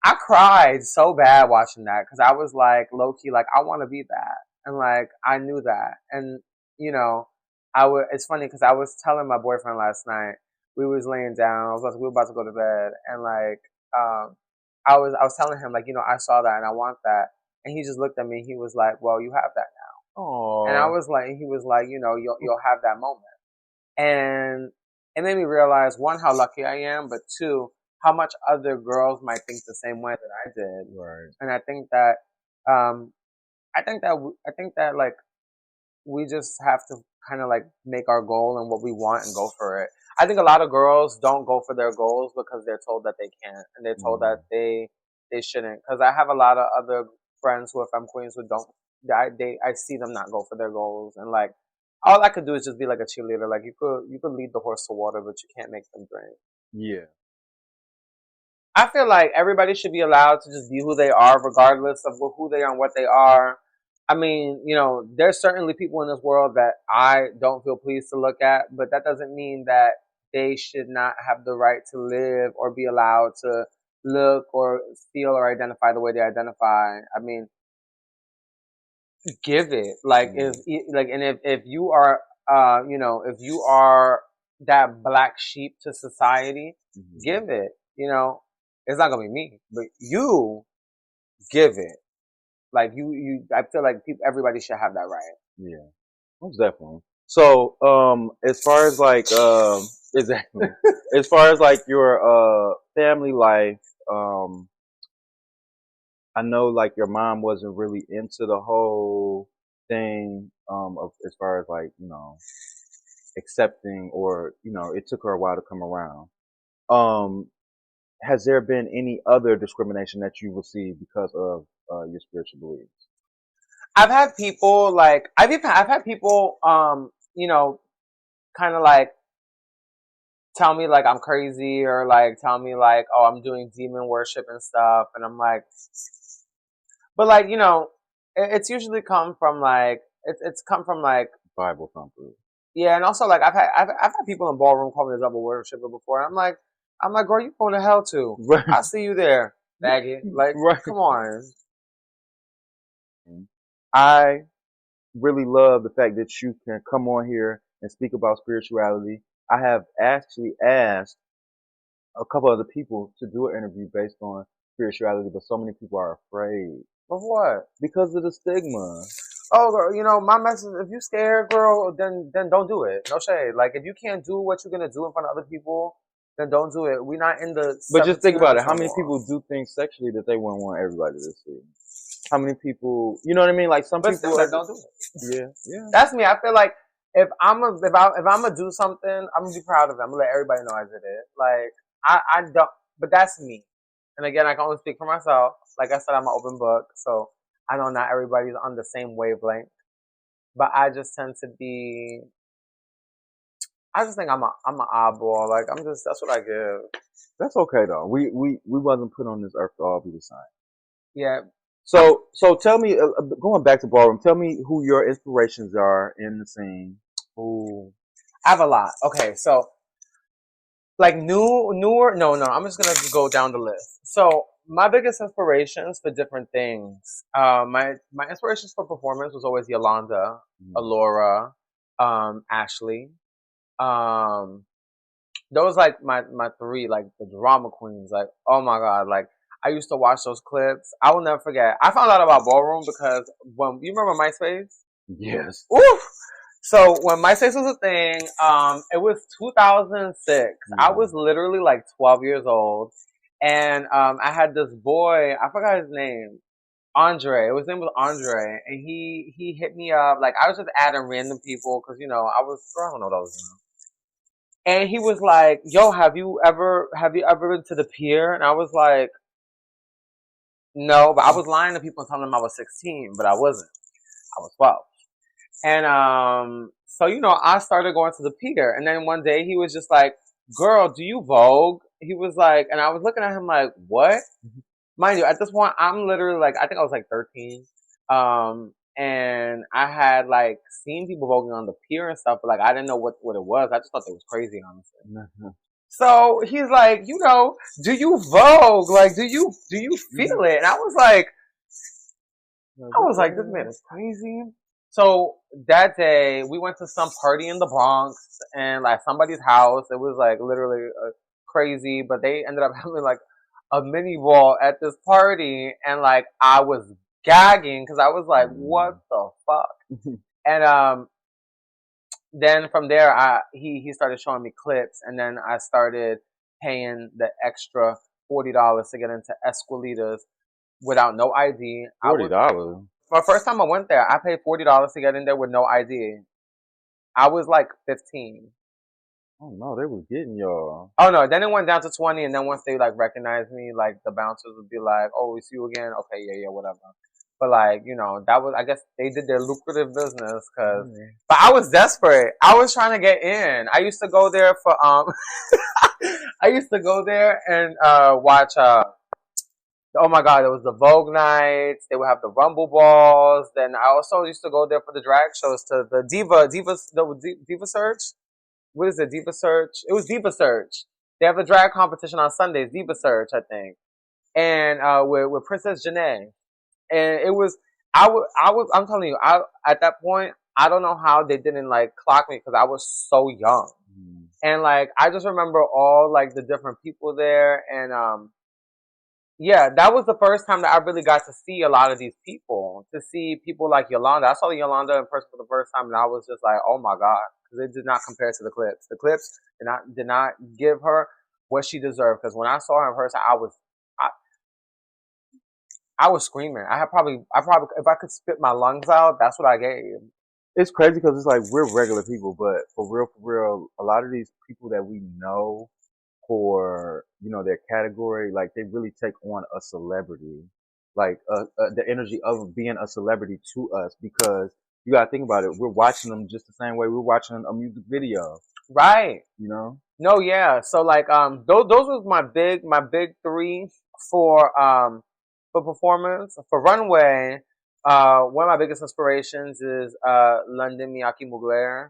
Speaker 2: I cried so bad watching that because I was like, low key, like, I want to be that. And like, I knew that. And, you know, it's funny because I was telling my boyfriend last night, we was laying down, we were about to go to bed, and like, I was telling him, like, you know, I saw that and I want that. And he just looked at me, he was like, well, you have that now. And I was like, he was like, you know, you'll have that moment. And it made me realize, one, how lucky I am, but two, how much other girls might think the same way that I did.
Speaker 1: Right.
Speaker 2: And I think that, I think that like, we just have to kind of like make our goal and what we want and go for it. I think a lot of girls don't go for their goals because they're told that they can't, and they're told that they shouldn't. Because I have a lot of other friends who are femme queens who don't. I see them not go for their goals, and like all I could do is just be like a cheerleader. Like you could lead the horse to water, but you can't make them drink.
Speaker 1: Yeah.
Speaker 2: I feel like everybody should be allowed to just be who they are, regardless of who they are and what they are. I mean, you know, there's certainly people in this world that I don't feel pleased to look at, but that doesn't mean that they should not have the right to live or be allowed to look or feel or identify the way they identify. I mean, give it. Like if you are you know, if you are that black sheep to society, give it. You know, it's not gonna be me, but you give it. Like I feel like everybody should have that right.
Speaker 1: Yeah, most definitely. So, as far as like, exactly, as far as like your family life, I know like your mom wasn't really into the whole thing, of as far as like accepting, or it took her a while to come around. Um, has there been any other discrimination that you received because of your spiritual beliefs?
Speaker 2: I've had people like I've had people you know, kind of like tell me like I'm crazy, or like tell me like, oh, I'm doing demon worship and stuff, and I'm like, but like, you know, it's usually come from like it's come from like
Speaker 1: Bible comfort.
Speaker 2: Yeah, and also like I've had people in Ballroom call me a double worshiper before, and I'm like, girl, you going to hell too?
Speaker 1: Right.
Speaker 2: I see you there, faggot. Like,
Speaker 1: right.
Speaker 2: Come on.
Speaker 1: I really love the fact that you can come on here and speak about spirituality. I have actually asked a couple other people to do an interview based on spirituality, but so many people are afraid.
Speaker 2: Of what?
Speaker 1: Because of the stigma.
Speaker 2: Oh, girl, you know, my message, if you scared, girl, then don't do it. No shade. Like, if you can't do what you're going to do in front of other people, then don't do it. We're not in the
Speaker 1: But just think about it. How many people do things sexually that they wouldn't want everybody to see? How many people, you know what I mean? Like some people
Speaker 2: don't do it.
Speaker 1: Yeah, yeah.
Speaker 2: That's me. I feel like if I'm gonna do something, I'm gonna be proud of it. I'm gonna let everybody know I did it. Like I don't, but that's me. And again, I can only speak for myself. Like I said, I'm an open book, so I know not everybody's on the same wavelength. But I just tend to be. I just think I'm an oddball. Like that's what I give.
Speaker 1: That's okay though. We wasn't put on this earth to all be the same.
Speaker 2: Yeah.
Speaker 1: So tell me, going back to Ballroom, tell me who your inspirations are in the scene.
Speaker 2: Ooh, I have a lot. Okay, so like newer. No, I'm just gonna go down the list. So my biggest inspirations for different things. My inspirations for performance was always Yolanda, Alora, Ashley. Those like my three, like the drama queens. Like, oh my god, like I used to watch those clips. I will never forget. I found out about Ballroom because when you remember MySpace?
Speaker 1: Yes.
Speaker 2: Oof. So when MySpace was a thing, it was 2006. I was literally like 12 years old, and I had this boy. I forgot his name. Andre. His name was Andre, and he hit me up. Like, I was just adding random people because I was, I don't know those. And he was like, "Yo, have you ever been to the pier?" And I was like, "No," but I was lying to people and telling them I was 16, but I wasn't. I was 12. And so I started going to the pier, and then one day he was just like, "Girl, do you Vogue?" He was like, and I was looking at him like, "What?" Mind you, at this point, I'm literally like, I think I was like 13. And I had like seen people voguing on the pier and stuff, but like I didn't know what it was. I just thought it was crazy, honestly. So he's like, do you Vogue? Like, do you feel it? And I was like, this man is crazy. So that day we went to some party in the Bronx and like somebody's house. It was like literally crazy, but they ended up having like a mini ball at this party, and like I was gagging because I was like, what the fuck? And then from there, he started showing me clips, and then I started paying the extra $40 to get into Esquilitas without no ID.
Speaker 1: $40.
Speaker 2: My first time I went there, I paid $40 to get in there with no ID. I was like 15.
Speaker 1: Oh no, they was getting y'all.
Speaker 2: Oh no, then it went down to 20, and then once they like recognized me, like the bouncers would be like, "Oh, we see you again. Okay, yeah, whatever." But like, that was, I guess they did their lucrative business but I was desperate. I was trying to get in. I used to go there for I used to go there and watch oh my god, it was the Vogue nights. They would have the Rumble balls. Then I also used to go there for the drag shows to the Diva Search. What is it? Diva Search? It was Diva Search. They have a drag competition on Sundays, Diva Search, I think. And with Princess Janae. And it was, I'm telling you, at that point, I don't know how they didn't like clock me because I was so young. And like, I just remember all like the different people there. And yeah, that was the first time that I really got to see a lot of these people. To see people like Yolanda. I saw Yolanda in person for the first time, and I was just like, oh my god, because it did not compare to the clips. The clips did not give her what she deserved. Because when I saw her in person, I was screaming. I probably, if I could spit my lungs out, that's what I gave.
Speaker 1: It's crazy because it's like we're regular people, but for real, a lot of these people that we know for their category, like they really take on a celebrity, like the energy of being a celebrity to us, because you gotta think about it. We're watching them just the same way we're watching a music video,
Speaker 2: right?
Speaker 1: No,
Speaker 2: yeah. So like those was my big three for performance. For runway, one of my biggest inspirations is London Miyake Mugler.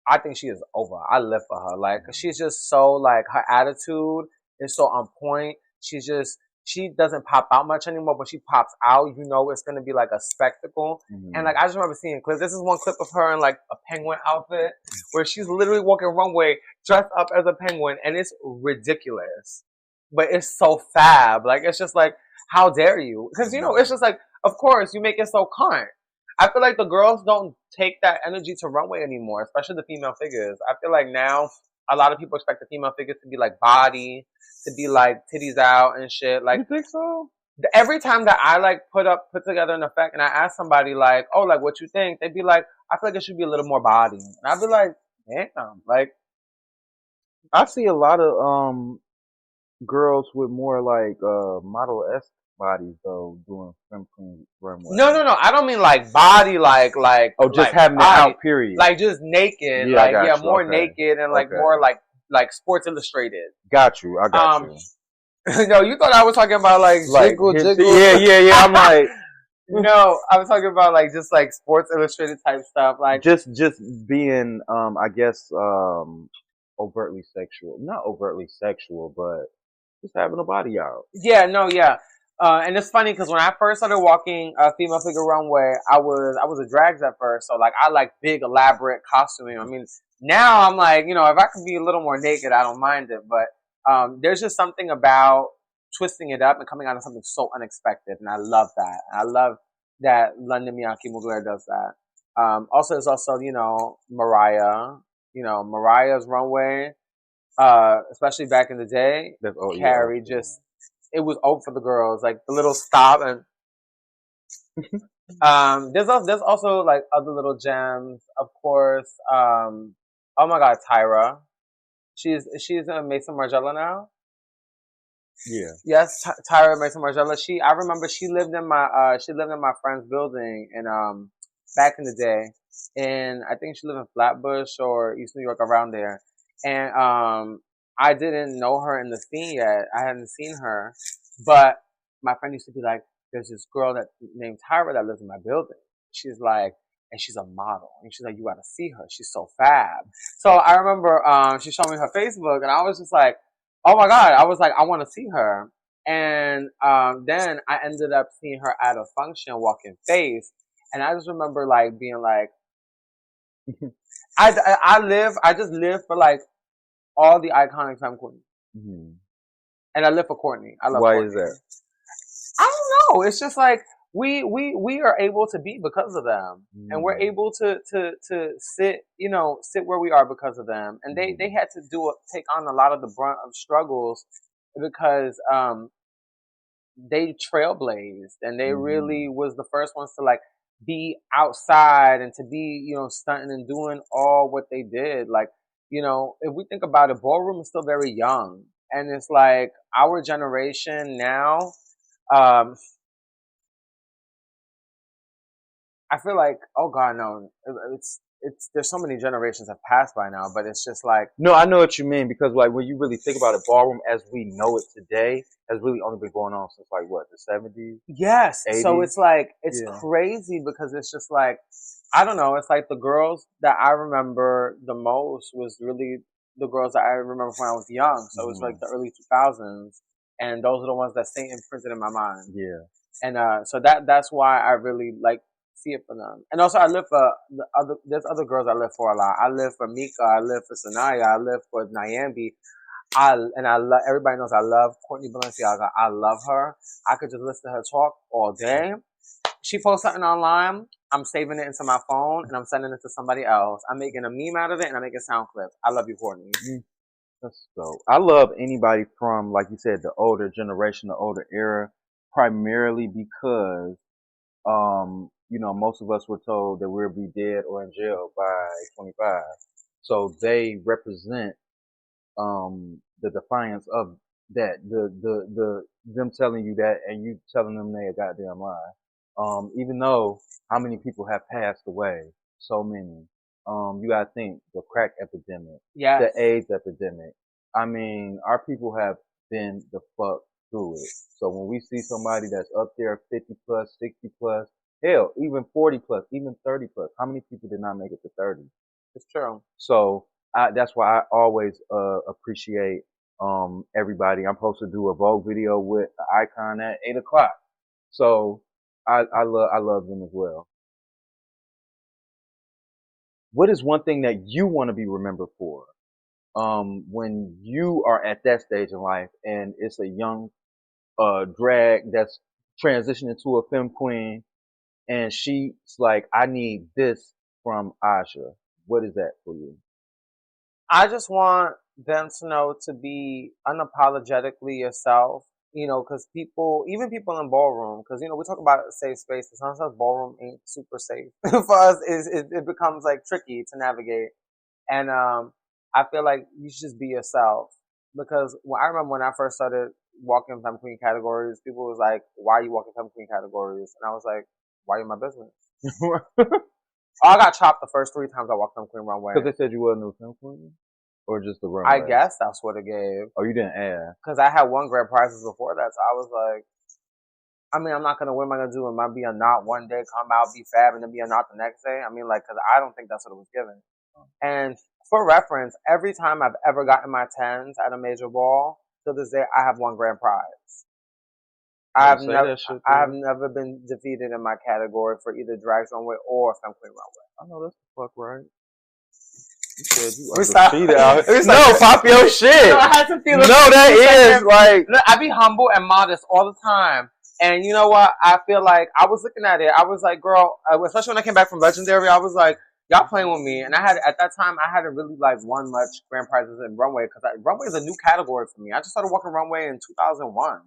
Speaker 2: I think she is over. I live for her. Like, she's just so, like, her attitude is so on point. She doesn't pop out much anymore, but she pops out. It's going to be like a spectacle. And like, I just remember seeing clips. This is one clip of her in like a penguin outfit where she's literally walking runway dressed up as a penguin, and it's ridiculous. But it's so fab. Like, it's just like, how dare you? Because, it's just like, of course, you make it so cunt. I feel like the girls don't take that energy to runway anymore, especially the female figures. I feel like now a lot of people expect the female figures to be like body, to be like titties out and shit. Like,
Speaker 1: you think so?
Speaker 2: Every time that I like put together an effect and I ask somebody like, oh, like what you think? They'd be like, I feel like it should be a little more body. And I'd be like, damn, like
Speaker 1: I see a lot of girls with more like model-esque bodies though doing femme runway.
Speaker 2: No. I don't mean like body, like
Speaker 1: oh, just
Speaker 2: like
Speaker 1: having it out. Period.
Speaker 2: Like just naked,
Speaker 1: yeah,
Speaker 2: like more
Speaker 1: okay.
Speaker 2: naked and like more like Sports Illustrated.
Speaker 1: Got you. I got you.
Speaker 2: No, you thought I was talking about like jiggle.
Speaker 1: Yeah. I'm like,
Speaker 2: no, I was talking about like just like Sports Illustrated type stuff, like
Speaker 1: just being I guess overtly sexual, not overtly sexual, but just having a body out.
Speaker 2: Yeah, no, yeah. And it's funny because when I first started walking female figure runway, I was a drags at first, so like I like big elaborate costuming. I mean, now I'm like, if I could be a little more naked, I don't mind it. But there's just something about twisting it up and coming out of something so unexpected, and I love that. I love that London Miyake Mugler does that. Also, there's also Mariah. Mariah's runway, especially back in the day, Carrie just. It was over for the girls, like the little stop and There's also like other little gems, of course. Oh my God, Tyra. She's a Mason Margiela now.
Speaker 1: Yeah.
Speaker 2: Yes, Tyra Mason Margiela. I remember she lived in my friend's building, and back in the day, and I think she lived in Flatbush or East New York, around there. And I didn't know her in the scene yet. I hadn't seen her, but my friend used to be like, "There's this girl that named Tyra that lives in my building." She's like, and she's a model, and she's like, "You gotta see her. She's so fab." So I remember she showed me her Facebook, and I was just like, oh my God, I was like, I want to see her. And then I ended up seeing her at a function walking face. And I just remember like being like, I just live for like all the iconic femme queens.
Speaker 1: Mm-hmm.
Speaker 2: And I live for Courtney. I love
Speaker 1: Why
Speaker 2: Courtney.
Speaker 1: is that?
Speaker 2: I don't know. It's just like we are able to be because of them, and we're able to sit where we are because of them. And they had to take on a lot of the brunt of struggles because they trailblazed, and they really was the first ones to like be outside and to be stunting and doing all what they did. Like, if we think about it, ballroom is still very young, and it's like our generation now. I feel like, oh God, no, it's there's so many generations have passed by now, but it's just like,
Speaker 1: no, I know what you mean, because like when you really think about it, ballroom as we know it today has really only been going on since like what, the 70s?
Speaker 2: Yes.
Speaker 1: 80s?
Speaker 2: So it's like, it's crazy because it's just like, I don't know. It's like the girls that I remember the most was really the girls that I remember when I was young. So it's like the early 2000s, and those are the ones that stay imprinted in my mind.
Speaker 1: Yeah.
Speaker 2: And so that's why I really like see it for them. And also I live for there's other girls I live for a lot. I live for Mika, I live for Sanaya, I live for Nyambi. I love, everybody knows I love Courtney Balenciaga. I love her. I could just listen to her talk all day. She posts something online, I'm saving it into my phone and I'm sending it to somebody else. I'm making a meme out of it and I'm making sound clips. I love you, Courtney.
Speaker 1: That's dope. I love anybody from, like you said, the older generation, the older era, primarily because most of us were told that we'll be dead or in jail by 25. So they represent the defiance of that, the them telling you that and you telling them they a goddamn lie. Even though how many people have passed away, so many. You gotta think the crack epidemic, the AIDS epidemic. I mean, our people have been the fuck through it. So when we see somebody that's up there 50 plus, 60 plus, hell, even 40 plus, even 30 plus, how many people did not make it to 30?
Speaker 2: It's true.
Speaker 1: So that's why I always appreciate everybody. I'm supposed to do a Vogue video with the icon at 8 o'clock. So I love them as well. What is one thing that you want to be remembered for when you are at that stage in life and it's a young drag that's transitioning to a femme queen and she's like, I need this from Aja. What is that for you?
Speaker 2: I just want them to know to be unapologetically yourself, because even people in ballroom, because, we talk about a safe space, but sometimes ballroom ain't super safe. For us, it becomes like tricky to navigate. And I feel like you should just be yourself. Because I remember when I first started walking femme queen categories, people was like, why are you walking femme queen categories? And I was like, why are you in my business? I got chopped the first 3 times I walked femme queen runway.
Speaker 1: Because they said you wasn't a femme queen? Or just the runway?
Speaker 2: I guess that's what it gave.
Speaker 1: Oh, you didn't ask?
Speaker 2: Because I had won grand prizes before that, so I was like, I mean, I'm not gonna. What am I gonna do? Am I be a knot one day, come out, be fab, and then be a knot the next day? I mean, like, because I don't think that's what it was given. And for reference, every time I've ever gotten my 10s at a major ball, to this day, I have won grand prize. I have never been defeated in my category for either drag runway or femme queen runway.
Speaker 1: I know that's the fuck right. You said you
Speaker 2: undefeated out.
Speaker 1: No, pop your shit. No,
Speaker 2: I had to feel
Speaker 1: that is like.
Speaker 2: Look, I be humble and modest all the time. And you know what? I feel like I was looking at it. I was like, girl, especially when I came back from Legendary, I was like, y'all playing with me. And at that time, I hadn't really like won much grand prizes in runway because runway is a new category for me. I just started walking runway in 2001.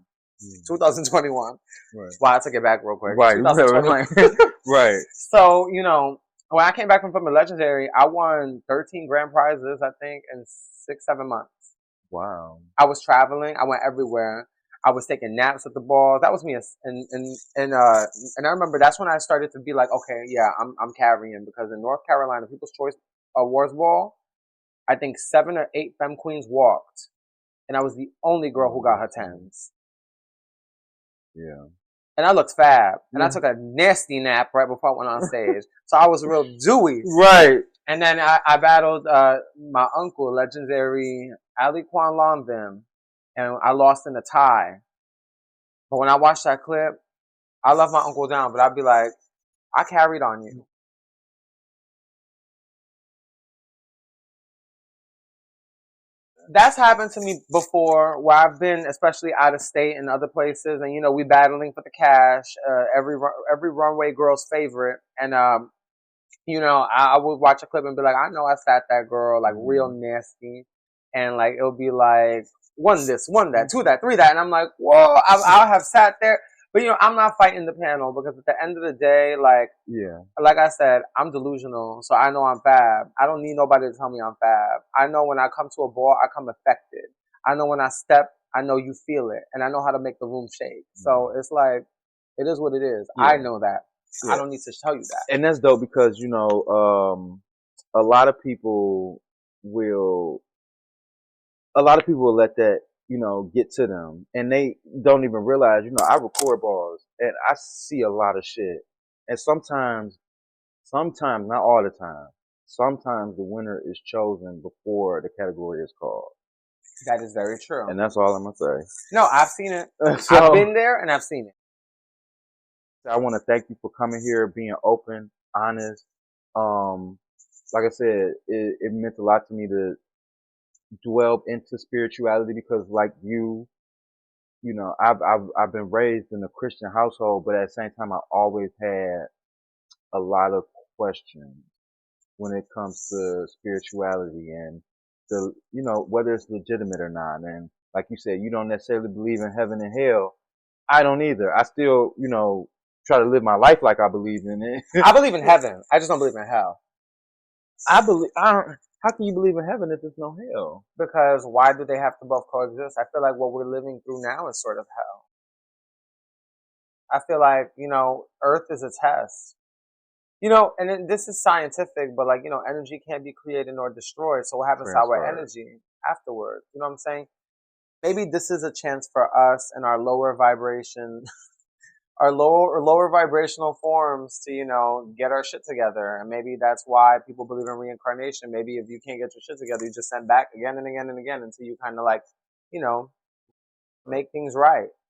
Speaker 2: 2021.
Speaker 1: Right.
Speaker 2: Wow, I took it back real quick.
Speaker 1: Right.
Speaker 2: 2021.
Speaker 1: Right.
Speaker 2: So, when I came back from the Legendary, I won 13 grand prizes, I think, in 6, 7 months.
Speaker 1: Wow.
Speaker 2: I was traveling. I went everywhere. I was taking naps at the ball. That was me. And I remember that's when I started to be like, okay, yeah, I'm carrying, because in North Carolina, People's Choice Awards Ball, I think 7 or 8 femme queens walked, and I was the only girl who got her tens.
Speaker 1: Yeah.
Speaker 2: And I looked fab. And I took a nasty nap right before I went on stage. So I was real dewy.
Speaker 1: Right.
Speaker 2: And then I battled my uncle, legendary Ali Kwan Lonvim, and I lost in a tie. But when I watched that clip, I love my uncle down, but I'd be like, I carried on you. That's happened to me before, where I've been, especially out of state and other places, and we battling for the cash. Every runway girl's favorite, and I would watch a clip and be like, I know I sat that girl like real nasty, and like it'll be like 1 this, 1 that, 2 that, 3 that, and I'm like, whoa, I'll have sat there, but I'm not fighting the panel, because at the end of the day, like I said, I'm delusional, so I know I'm fab. I don't need nobody to tell me I'm fab. I know when I come to a ball, I come affected. I know when I step, I know you feel it, and I know how to make the room shake. So it's like, it is what it is. Yeah. I know that. Yeah. I don't need to tell you that.
Speaker 1: And that's dope, because a lot of people will let that get to them, and they don't even realize. I record balls, and I see a lot of shit, and sometimes, not all the time, sometimes the winner is chosen before the category is called.
Speaker 2: That is very true.
Speaker 1: And that's all I'm gonna say.
Speaker 2: No, I've seen it. I've been there and I've seen it.
Speaker 1: I want to thank you for coming here, being open, honest. Like I said, it meant a lot to me to dwell into spirituality, because like I've been raised in a Christian household, but at the same time, I always had a lot of questions when it comes to spirituality and whether it's legitimate or not. And like you said, you don't necessarily believe in heaven and hell. I don't either. I still, try to live my life like I believe in it.
Speaker 2: I believe in heaven. I just don't believe in hell.
Speaker 1: How can you believe in heaven if there's no hell?
Speaker 2: Because why do they have to both coexist? I feel like what we're living through now is sort of hell. I feel like, Earth is a test. And then this is scientific, but energy can't be created nor destroyed. So what happens to our energy afterwards? You know what I'm saying? Maybe this is a chance for us and our lower vibration, our lower vibrational forms to, get our shit together. And maybe that's why people believe in reincarnation. Maybe if you can't get your shit together, you just send back again and again and again until you kind of make things right.